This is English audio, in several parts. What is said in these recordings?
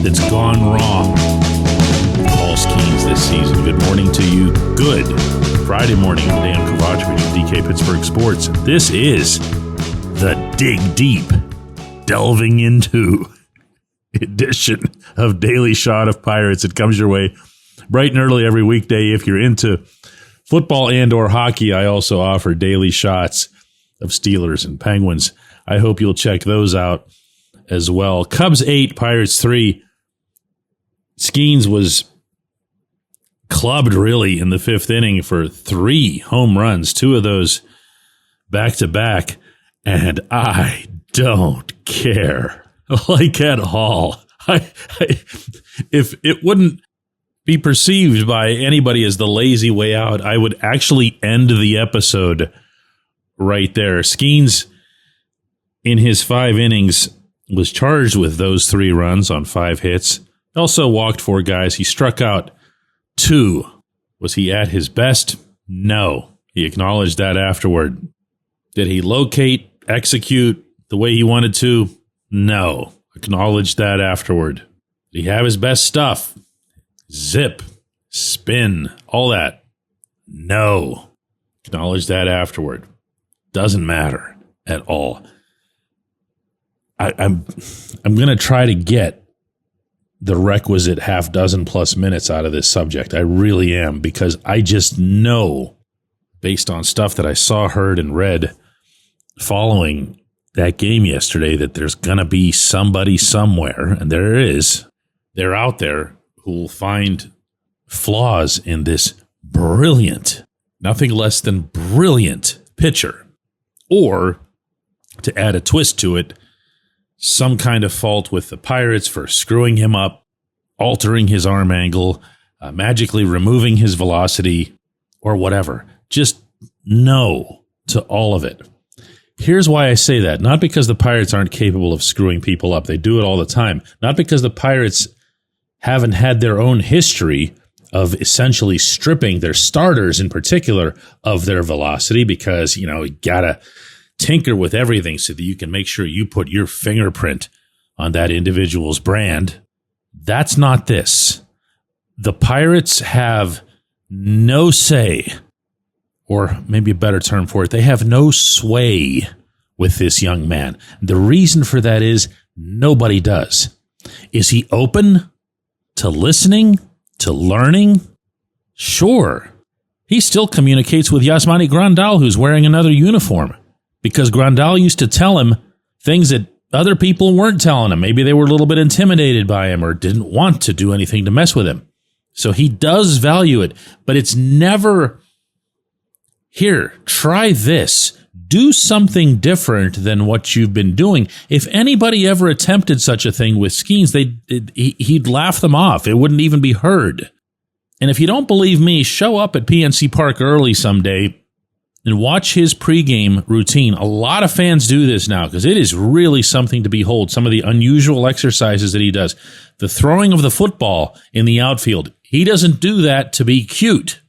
that's gone wrong. Paul Skenes this season. Good morning to you. Good Friday morning. Dejan Kovacevic of DK Pittsburgh Sports. This is the Dig Deep, delving into edition of Daily Shot of Pirates. It comes your way bright and early every weekday. If you're into football and or hockey, I also offer daily shots of Steelers and Penguins. I hope you'll check those out as well. Cubs 8, Pirates 3. Skenes was clubbed really in the fifth inning for 3 home runs, 2 of those back-to-back, and I don't care, like at all. If it wouldn't be perceived by anybody as the lazy way out, I would actually end the episode right there. Skenes, in his 5 innings, was charged with those 3 runs on 5 hits. Also walked 4 guys. He struck out 2. Was he at his best? No. He acknowledged that afterward. Did he locate, execute the way he wanted to? No. Acknowledged that afterward. Did he have his best stuff? Zip, spin, all that? No. Acknowledged that afterward. Doesn't matter at all. I'm going to try to get the requisite half dozen plus minutes out of this subject. I really am, because I just know, based on stuff that I saw, heard, and read following that game yesterday, that there's going to be somebody somewhere, and there is. They're out there who will find flaws in this brilliant, nothing less than brilliant pitcher. Or, to add a twist to it, some kind of fault with the Pirates for screwing him up, altering his arm angle, magically removing his velocity, or whatever. Just no to all of it. Here's why I say that. Not because the Pirates aren't capable of screwing people up. They do it all the time. Not because the Pirates haven't had their own history of essentially stripping their starters in particular of their velocity, because, you gotta tinker with everything so that you can make sure you put your fingerprint on that individual's brand. That's not this. The Pirates have no say, or maybe a better term for it, they have no sway with this young man. The reason for that is nobody does. Is he open to listening, to learning? Sure. He still communicates with Yasmani Grandal, who's wearing another uniform, because Grandal used to tell him things that other people weren't telling him. Maybe they were a little bit intimidated by him or didn't want to do anything to mess with him. So he does value it, but it's never, here, try this. Do something different than what you've been doing. If anybody ever attempted such a thing with Skenes, he'd laugh them off. It wouldn't even be heard. And if you don't believe me, show up at PNC Park early someday and watch his pregame routine. A lot of fans do this now because it is really something to behold. Some of the unusual exercises that he does. The throwing of the football in the outfield. He doesn't do that to be cute.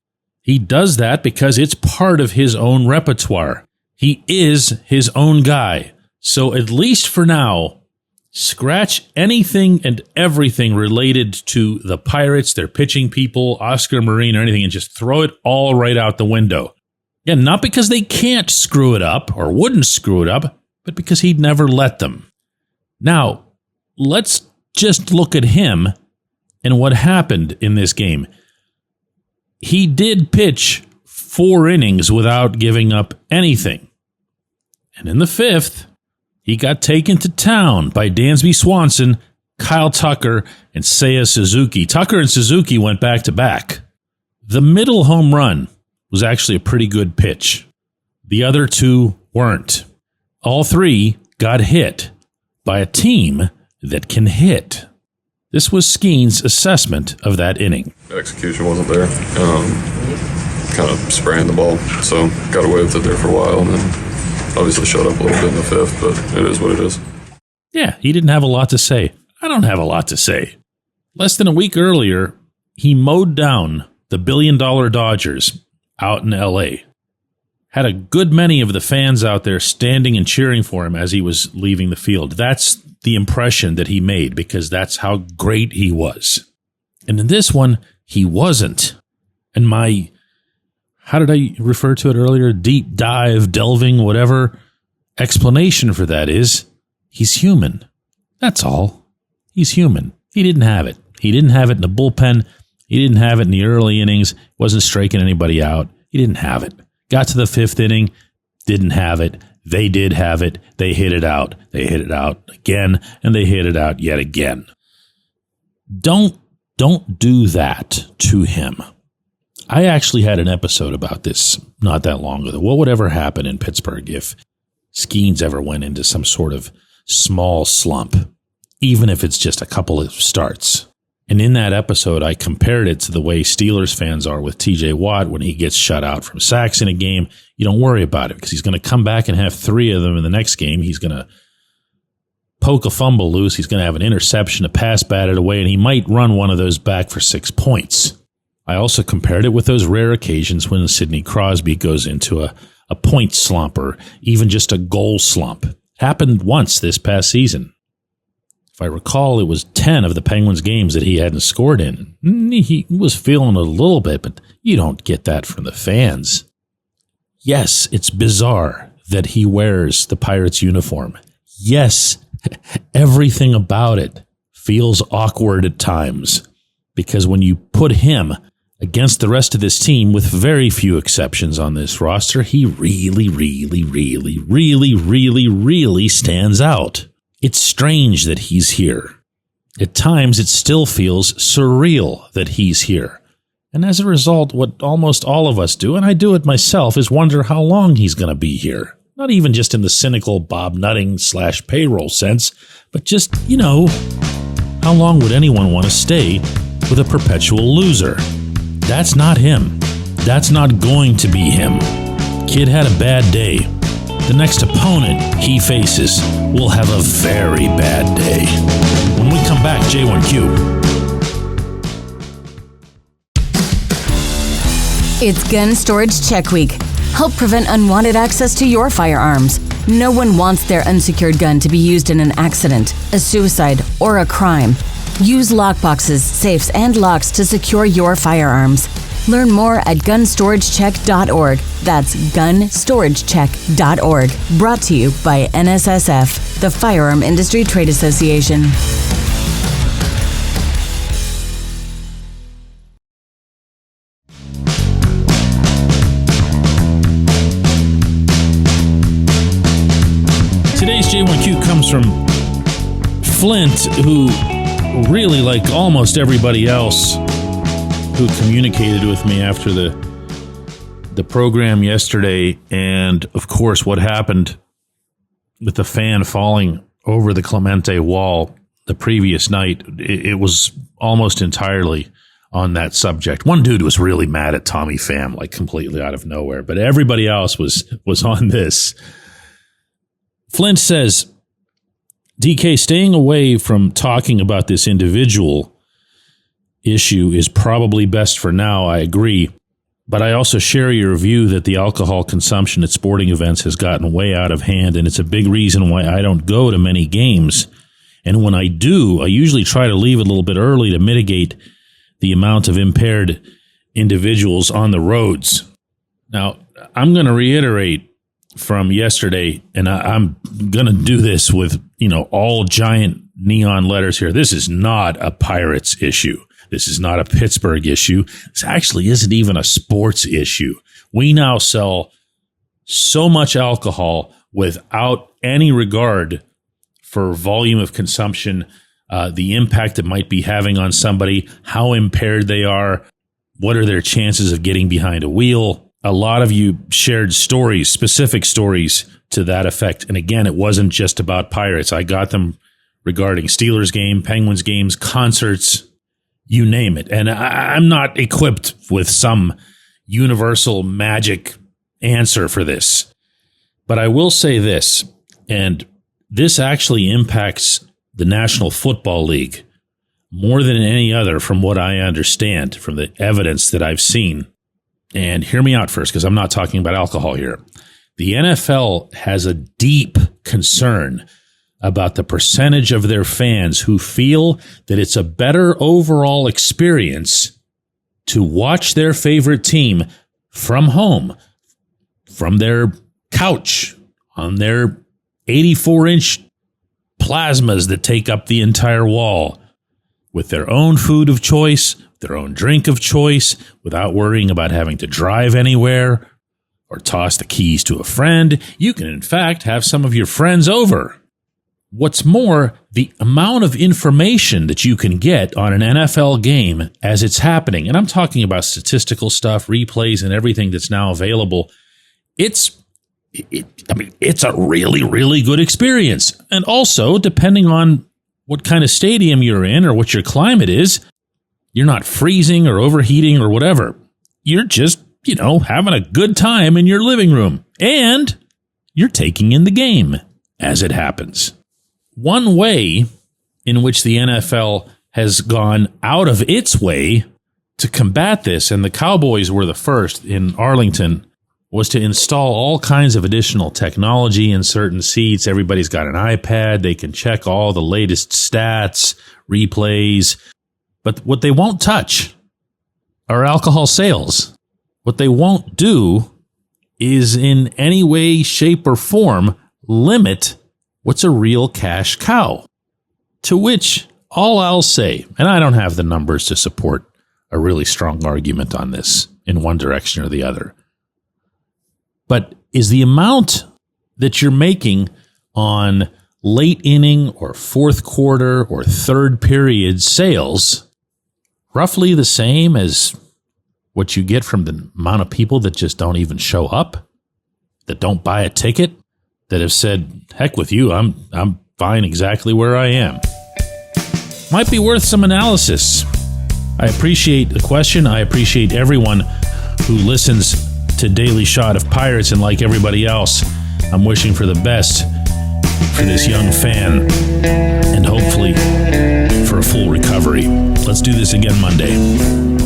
He does that because it's part of his own repertoire. He is his own guy. So at least for now, scratch anything and everything related to the Pirates, their pitching people, Oscar Marin, or anything, and just throw it all right out the window. Yeah, not because they can't screw it up or wouldn't screw it up, but because he'd never let them. Now, let's just look at him and what happened in this game. He did pitch 4 innings without giving up anything. And in the 5th, he got taken to town by Dansby Swanson, Kyle Tucker, and Seiya Suzuki. Tucker and Suzuki went back-to-back. The middle home run was actually a pretty good pitch. The other 2 weren't. All 3 got hit by a team that can hit. This was Skenes' assessment of that inning. Execution wasn't there. Kind of spraying the ball, so got away with it there for a while, and then obviously shut up a little bit in the 5th, but it is what it is. Yeah, he didn't have a lot to say. I don't have a lot to say. Less than a week earlier, he mowed down the $1 billion Dodgers out in L.A. had a good many of the fans out there standing and cheering for him as he was leaving the field. That's the impression that he made, because that's how great he was. And in this one, he wasn't. And my, how did I refer to it earlier? Deep dive, delving, whatever explanation for that is, he's human. That's all. He's human. He didn't have it. He didn't have it in the bullpen. He didn't have it in the early innings. Wasn't striking anybody out. He didn't have it. Got to the fifth inning, didn't have it. They did have it. They hit it out. They hit it out again, and they hit it out yet again. Don't do that to him. I actually had an episode about this not that long ago. What would ever happen in Pittsburgh if Skenes ever went into some sort of small slump, even if it's just a couple of starts? And in that episode, I compared it to the way Steelers fans are with TJ Watt when he gets shut out from sacks in a game. You don't worry about it because he's going to come back and have 3 of them in the next game. He's going to poke a fumble loose. He's going to have an interception, a pass batted away, and he might run one of those back for 6 points. I also compared it with those rare occasions when Sidney Crosby goes into a point slump or even just a goal slump. Happened once this past season. If I recall, it was 10 of the Penguins games that he hadn't scored in. He was feeling a little bit, but you don't get that from the fans. Yes, it's bizarre that he wears the Pirates uniform. Yes, everything about it feels awkward at times, because when you put him against the rest of this team, with very few exceptions on this roster, he really stands out. It's strange that he's here. At times, it still feels surreal that he's here. And as a result, what almost all of us do, and I do it myself, is wonder how long he's going to be here. Not even just in the cynical Bob Nutting / payroll sense, but just, how long would anyone want to stay with a perpetual loser? That's not him. That's not going to be him. Kid had a bad day. The next opponent he faces will have a very bad day. When we come back, J1Q. It's Gun Storage Check Week. Help prevent unwanted access to your firearms. No one wants their unsecured gun to be used in an accident, a suicide, or a crime. Use lockboxes, safes, and locks to secure your firearms. Learn more at gunstoragecheck.org. That's gunstoragecheck.org. Brought to you by NSSF, the Firearm Industry Trade Association. Today's J1Q comes from Flint, who really, like almost everybody else who communicated with me after the program yesterday, and of course what happened with the fan falling over the Clemente wall the previous night, it was almost entirely on that subject. One dude was really mad at Tommy Pham, like completely out of nowhere, but everybody else was on this. Flint says, DK, staying away from talking about this individual issue is probably best for now, I agree. But I also share your view that the alcohol consumption at sporting events has gotten way out of hand, and it's a big reason why I don't go to many games. And when I do, I usually try to leave a little bit early to mitigate the amount of impaired individuals on the roads. Now, I'm going to reiterate from yesterday, and I'm going to do this with, all giant neon letters here. This is not a Pirates issue. This is not a Pittsburgh issue. This actually isn't even a sports issue. We now sell so much alcohol without any regard for volume of consumption, the impact it might be having on somebody, how impaired they are, what are their chances of getting behind a wheel. A lot of you shared stories, specific stories to that effect. And again, it wasn't just about Pirates. I got them regarding Steelers game, Penguins games, concerts, you name it. And I'm not equipped with some universal magic answer for this. But I will say this, and this actually impacts the National Football League more than any other from what I understand, from the evidence that I've seen. and hear me out first because I'm not talking about alcohol here. The NFL has a deep concern about the percentage of their fans who feel that it's a better overall experience to watch their favorite team from home, from their couch, on their 84-inch plasmas that take up the entire wall, with their own food of choice, their own drink of choice, without worrying about having to drive anywhere or toss the keys to a friend. You can, in fact, have some of your friends over. What's more, the amount of information that you can get on an NFL game as it's happening, and I'm talking about statistical stuff, replays, and everything that's now available, it's a really, really good experience. And also, depending on what kind of stadium you're in or what your climate is, you're not freezing or overheating or whatever. You're just, having a good time in your living room. And you're taking in the game as it happens. One way in which the NFL has gone out of its way to combat this, and the Cowboys were the first in Arlington, was to install all kinds of additional technology in certain seats. Everybody's got an iPad. They can check all the latest stats, replays. But what they won't touch are alcohol sales. What they won't do is in any way, shape, or form limit what's a real cash cow. To which all I'll say, and I don't have the numbers to support a really strong argument on this in one direction or the other, but is the amount that you're making on late inning or fourth quarter or third period sales roughly the same as what you get from the amount of people that just don't even show up, that don't buy a ticket, that have said, heck with you, I'm fine exactly where I am? Might be worth some analysis. I appreciate the question. I appreciate everyone who listens to Daily Shot of Pirates, and like everybody else, I'm wishing for the best for this young fan and hopefully for a full recovery. Let's do this again Monday.